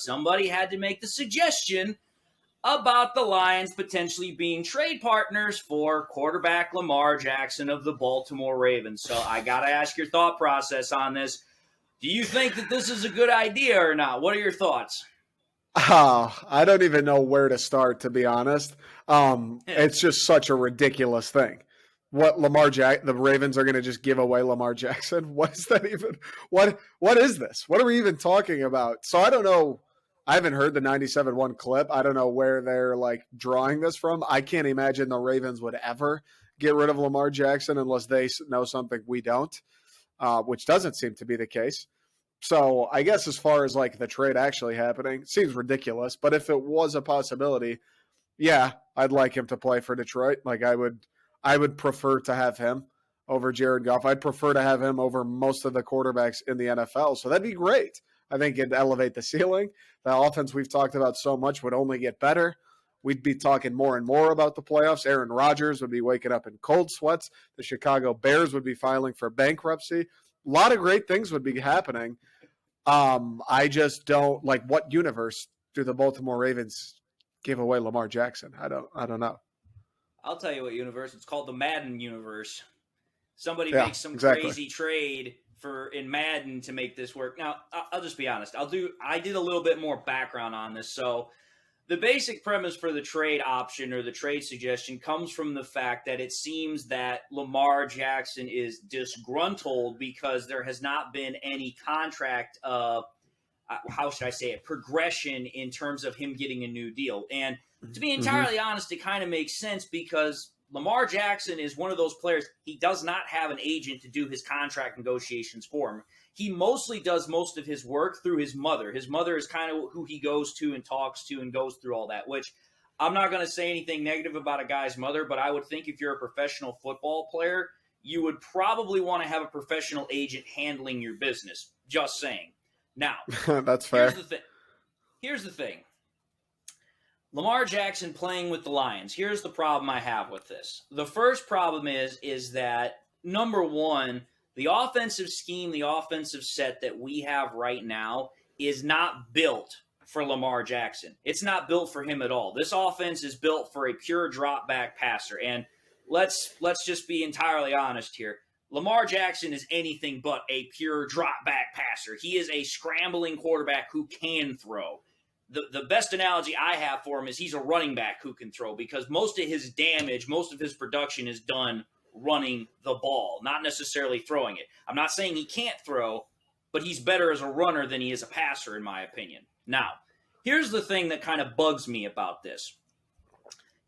somebody had to make the suggestion about the Lions potentially being trade partners for quarterback Lamar Jackson of the Baltimore Ravens. So I got to ask your thought process on this. Do you think that this is a good idea or not? What are your thoughts? I don't even know where to start, to be honest. It's just such a ridiculous thing. The Ravens are going to just give away Lamar Jackson? What is that even? What is this? What are we even talking about? So I don't know. I haven't heard the 97-1 clip. I don't know where they're like drawing this from. I can't imagine the Ravens would ever get rid of Lamar Jackson unless they know something we don't, which doesn't seem to be the case. So I guess as far as like the trade actually happening, seems ridiculous. But if it was a possibility, yeah, I'd like him to play for Detroit. Like I would prefer to have him over Jared Goff. I'd prefer to have him over most of the quarterbacks in the NFL. So that'd be great. I think it'd elevate the ceiling. The offense we've talked about so much would only get better. We'd be talking more and more about the playoffs. Aaron Rodgers would be waking up in cold sweats. The Chicago Bears would be filing for bankruptcy. A lot of great things would be happening. I just don't like what universe do the Baltimore Ravens give away Lamar Jackson? I don't know. I'll tell you what universe. It's called the Madden universe. Somebody makes some crazy trade in Madden to make this work. Now, I'll just be honest. I did a little bit more background on this. So the basic premise for the trade option or the trade suggestion comes from the fact that it seems that Lamar Jackson is disgruntled because there has not been any contract progression in terms of him getting a new deal. And to be entirely honest, it kind of makes sense because Lamar Jackson is one of those players. He does not have an agent to do his contract negotiations for him. He mostly does most of his work through his mother. His mother is kind of who he goes to and talks to and goes through all that, which I'm not going to say anything negative about a guy's mother, but I would think if you're a professional football player, you would probably want to have a professional agent handling your business. Just saying. Now, that's fair. Here's the thing. Lamar Jackson playing with the Lions. Here's the problem I have with this. The first problem is that, number one, the offensive scheme, the offensive set that we have right now is not built for Lamar Jackson. It's not built for him at all. This offense is built for a pure drop-back passer. And let's just be entirely honest here. Lamar Jackson is anything but a pure drop-back passer. He is a scrambling quarterback who can throw. The best analogy I have for him is he's a running back who can throw because most of his damage, most of his production is done running the ball, not necessarily throwing it. I'm not saying he can't throw, but he's better as a runner than he is a passer, in my opinion. Now, here's the thing that kind of bugs me about this.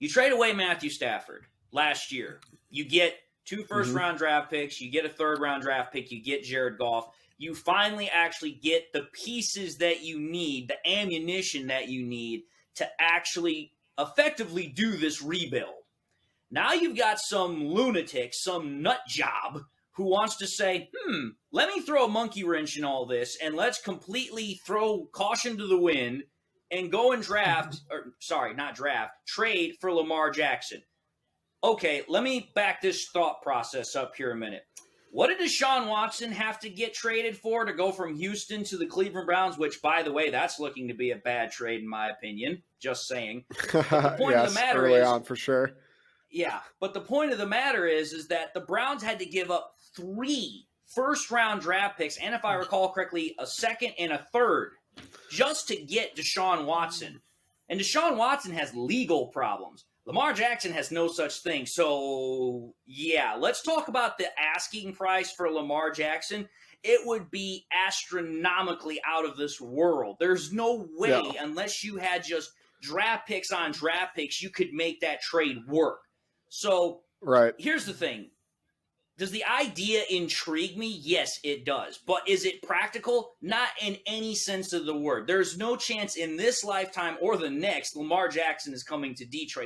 You trade away Matthew Stafford last year. You get 2 first-round draft picks. You get a third-round draft pick. You get Jared Goff. You finally actually get the pieces that you need, the ammunition that you need to actually effectively do this rebuild. Now you've got some lunatic, some nut job who wants to say, let me throw a monkey wrench in all this and let's completely throw caution to the wind and go and trade for Lamar Jackson. Okay, let me back this thought process up here a minute. What did Deshaun Watson have to get traded for to go from Houston to the Cleveland Browns, which, by the way, that's looking to be a bad trade in my opinion. Just saying. But the point of the matter early is, on for sure. Yeah, but the point of the matter is that the Browns had to give up 3 first-round draft picks, and if I recall correctly, a second and a third, just to get Deshaun Watson. And Deshaun Watson has legal problems. Lamar Jackson has no such thing. So, yeah, let's talk about the asking price for Lamar Jackson. It would be astronomically out of this world. There's no way, unless you had just draft picks on draft picks, you could make that trade work. So, here's the thing. Does the idea intrigue me? Yes, it does. But is it practical? Not in any sense of the word. There's no chance in this lifetime or the next Lamar Jackson is coming to Detroit.